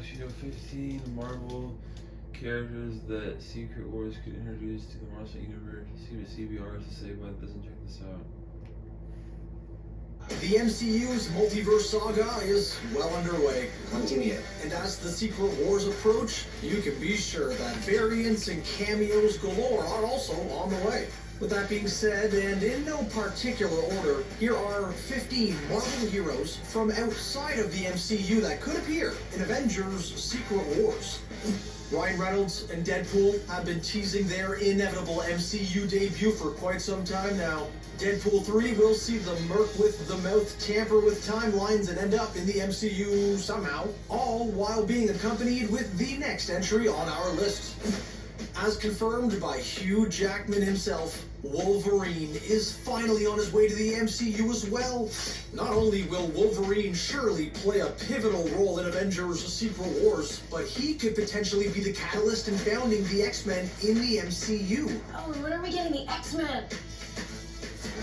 Actually, 15 Marvel characters that Secret Wars could introduce to the Marvel Universe. See what CBR has to say about this and check this out. The MCU's multiverse saga is well underway. Continue. And as the Secret Wars approach, you can be sure that variants and cameos galore are also on the way. With that being said, and in no particular order, here are 15 Marvel heroes from outside of the MCU that could appear in Avengers Secret Wars. Ryan Reynolds and Deadpool have been teasing their inevitable MCU debut for quite some time now. Deadpool 3 will see the merc with the mouth tamper with timelines and end up in the MCU somehow, all while being accompanied with the next entry on our list. As confirmed by Hugh Jackman himself, Wolverine is finally on his way to the MCU as well. Not only will Wolverine surely play a pivotal role in Avengers Secret Wars, but he could potentially be the catalyst in founding the X-Men in the MCU. Oh, and when are we getting the X-Men?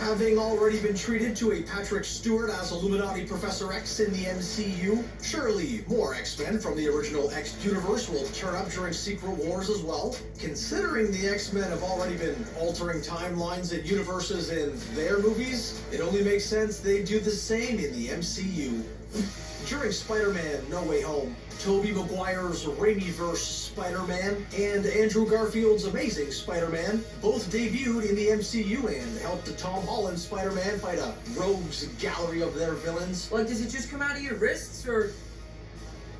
Having already been treated to a Patrick Stewart as Illuminati Professor X in the MCU, surely more X-Men from the original X universe will turn up during Secret Wars as well. Considering the X-Men have already been altering timelines and universes in their movies, it only makes sense they do the same in the MCU. During Spider-Man No Way Home, Tobey Maguire's Raimi-verse Spider-Man and Andrew Garfield's Amazing Spider-Man both debuted in the MCU and helped Tom Holland's Spider-Man fight a rogues gallery of their villains. Like, does it just come out of your wrists, or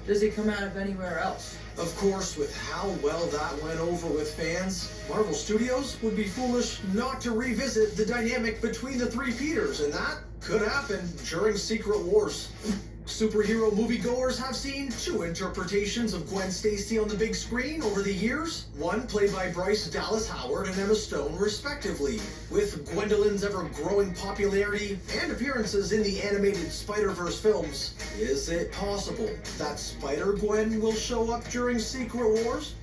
does it come out of anywhere else? Of course, with how well that went over with fans, Marvel Studios would be foolish not to revisit the dynamic between the three Peters, and that could happen during Secret Wars. Superhero moviegoers have seen two interpretations of Gwen Stacy on the big screen over the years, one played by Bryce Dallas Howard and Emma Stone respectively. With Gwendolyn's ever-growing popularity and appearances in the animated Spider-Verse films, is it possible that Spider-Gwen will show up during Secret Wars?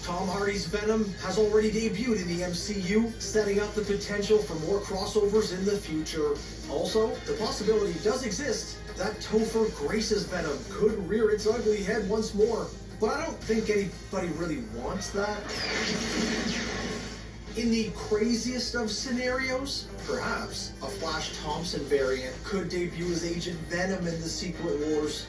Tom Hardy's Venom has already debuted in the MCU, setting up the potential for more crossovers in the future. Also, the possibility does exist that Topher Grace's Venom could rear its ugly head once more, but I don't think anybody really wants that. In the craziest of scenarios, perhaps a Flash Thompson variant could debut as Agent Venom in the Secret Wars.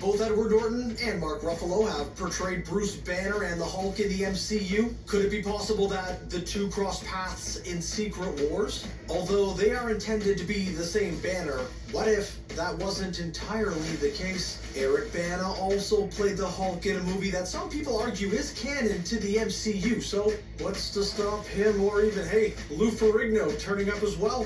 Both Edward Norton and Mark Ruffalo have portrayed Bruce Banner and the Hulk in the MCU. Could it be possible that the two cross paths in Secret Wars? Although they are intended to be the same Banner, what if that wasn't entirely the case? Eric Bana also played the Hulk in a movie that some people argue is canon to the MCU, so what's to stop him or even, hey, Lou Ferrigno turning up as well?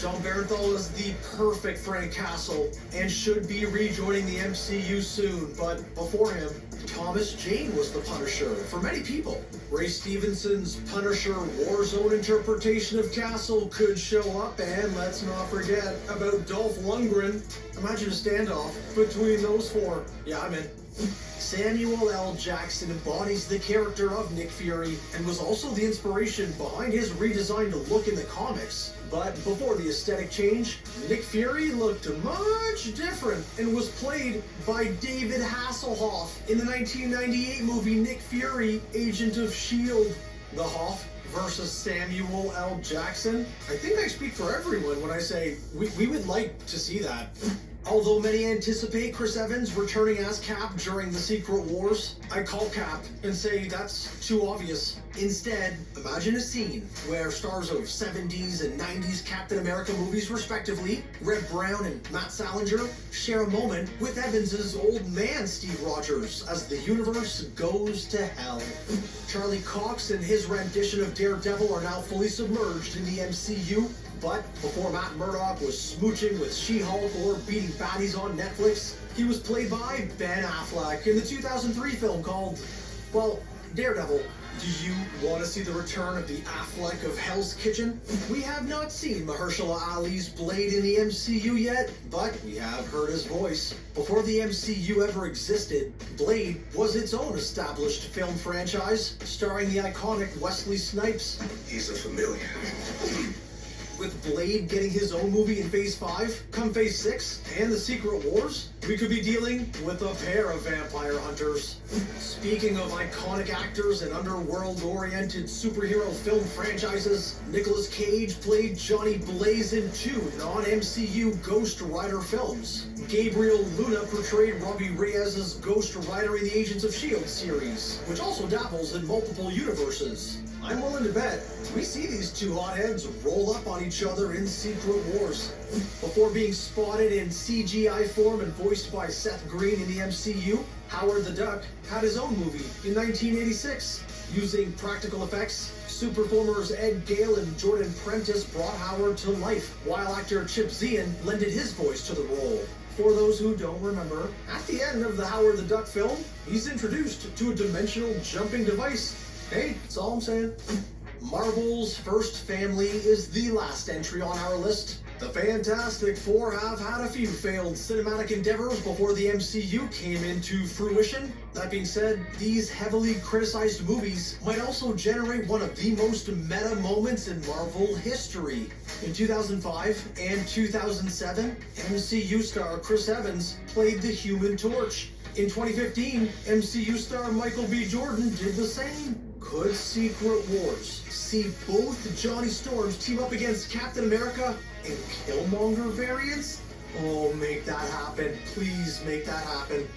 John Bernthal is the perfect Frank Castle and should be rejoining the MCU soon, but before him, Thomas Jane was the Punisher for many people. Ray Stevenson's Punisher Warzone interpretation of Castle could show up, and let's not forget about Dolph Lundgren. Imagine a standoff between those four. Yeah, I'm in. Samuel L. Jackson embodies the character of Nick Fury and was also the inspiration behind his redesigned look in the comics. But before the aesthetic change, Nick Fury looked much different and was played by David Hasselhoff in the 1998 movie Nick Fury, Agent of S.H.I.E.L.D. The Hoff versus Samuel L. Jackson. I think I speak for everyone when I say we would like to see that. Although many anticipate Chris Evans returning as Cap during the Secret Wars, I call Cap and say that's too obvious. Instead, imagine a scene where stars of 70s and 90s Captain America movies respectively, Red Brown and Matt Salinger, share a moment with Evans's old man Steve Rogers as the universe goes to hell. Charlie Cox and his rendition of Daredevil are now fully submerged in the MCU. But before Matt Murdock was smooching with She-Hulk or beating baddies on Netflix, he was played by Ben Affleck in the 2003 film called, well, Daredevil. Do you want to see the return of the Affleck of Hell's Kitchen? We have not seen Mahershala Ali's Blade in the MCU yet, but we have heard his voice. Before the MCU ever existed, Blade was its own established film franchise, starring the iconic Wesley Snipes. He's a familiar. With Blade getting his own movie in Phase 5, come Phase 6, and the Secret Wars, we could be dealing with a pair of vampire hunters. Speaking of iconic actors and underworld-oriented superhero film franchises, Nicolas Cage played Johnny Blaze in 2 non-MCU Ghost Rider films. Gabriel Luna portrayed Robbie Reyes' Ghost Rider in the Agents of S.H.I.E.L.D. series, which also dabbles in multiple universes. I'm willing to bet we see these two hotheads roll up on each other in Secret Wars. Before being spotted in CGI form and voiced by Seth Green in the MCU, Howard the Duck had his own movie in 1986. Using practical effects, super performers Ed Gale and Jordan Prentice brought Howard to life, while actor Chip Zien lended his voice to the role. For those who don't remember, at the end of the Howard the Duck film, he's introduced to a dimensional jumping device. Hey, that's all I'm saying. Marvel's First Family is the last entry on our list. The Fantastic Four have had a few failed cinematic endeavors before the MCU came into fruition. That being said, these heavily criticized movies might also generate one of the most meta moments in Marvel history. In 2005 and 2007, MCU star Chris Evans played the Human Torch. In 2015, MCU star Michael B. Jordan did the same. Could Secret Wars see both Johnny Storms team up against Captain America and Killmonger variants? Oh, make that happen. Please make that happen.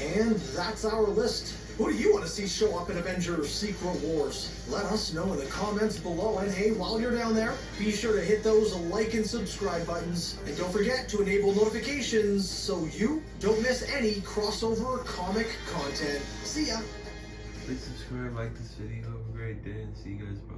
And that's our list. Who do you want to see show up in Avengers Secret Wars? Let us know in the comments below. And hey, while you're down there, be sure to hit those like and subscribe buttons. And don't forget to enable notifications so you don't miss any crossover comic content. See ya! Please subscribe, like this video. Have a great day, and see you guys. Bye.